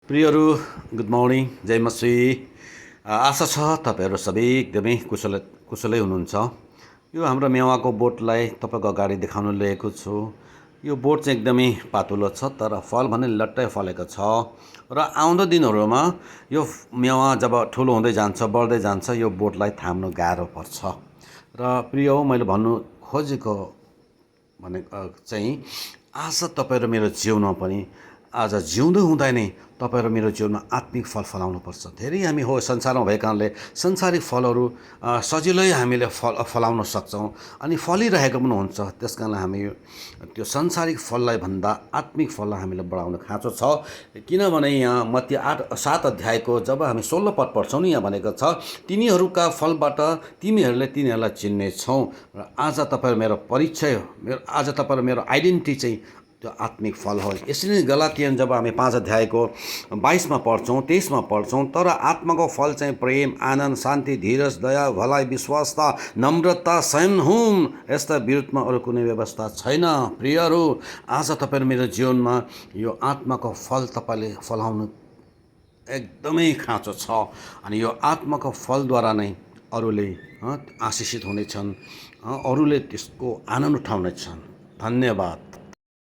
प्रियहरू, good morning, जय मसी। आशा छ तपाईँहरू सबै एकदमै कुशलै हुनुहुन्छ। यो हाम्रो मेवाको बोटलाई तपाईँको अगाडि देखाउन ल्याएको छु। यो बोट चाहिँ एकदमै पातुलो छ, तर फल भने लट्टै फलेको छ र आउँदो दिनहरूमा यो मेवा जब ठुलो हुँदै जान्छ, बढ्दै जान्छ, यो बोटलाई थाम्नु गाह्रो पर्छ। र प्रिय हो, मैले भन्नु खोजेको भने चाहिँ आज तपाईँहरू मेरो जीवनमा पनि आज जिउँदो हुँदा नै तपाईँहरू मेरो जीवनमा आत्मिक फल फलाउनुपर्छ। धेरै हामी हो संसारमा भएका कारणले संसारिक फलहरू सजिलै हामीले फलाउन सक्छौँ अनि फलिरहेको पनि हुन्छ। त्यस कारण हामी त्यो संसारिक फललाई भन्दा आत्मिक फललाई हामीले बढाउन खाँचो छ। किनभने यहाँ मत्ती 7 अध्यायको जब हामी 16 पद पढ्छौँ नि, यहाँ भनेको छ, तिनीहरूका फलबाट तिमीहरूले तिनीहरूलाई चिन्नेछौ। र आज तपाईँहरू मेरो परिचय, आज तपाईँहरू मेरो आइडेन्टिटी चाहिँ त्यो आत्मिक फल हो। यसरी नै गलातियन जब हामी 5 अध्यायको 22 पढ्छौँ, 23 पढ्छौँ, तर आत्माको फल चाहिँ प्रेम, आनन्द, शान्ति, धीरज, दया, भलाइ, विश्वासता, नम्रता, संयम हुन्। यस्ता विरुद्धमा अरू कुनै व्यवस्था छैन। प्रियहरू, आज तपाईँहरू मेरो जीवनमा यो आत्माको फल तपाईँले फलाउनु एकदमै खाँचो छ अनि यो आत्माको फलद्वारा नै अरूले आशिषित हुनेछन्, अरूले त्यसको आनन्द उठाउनेछन्। धन्यवाद।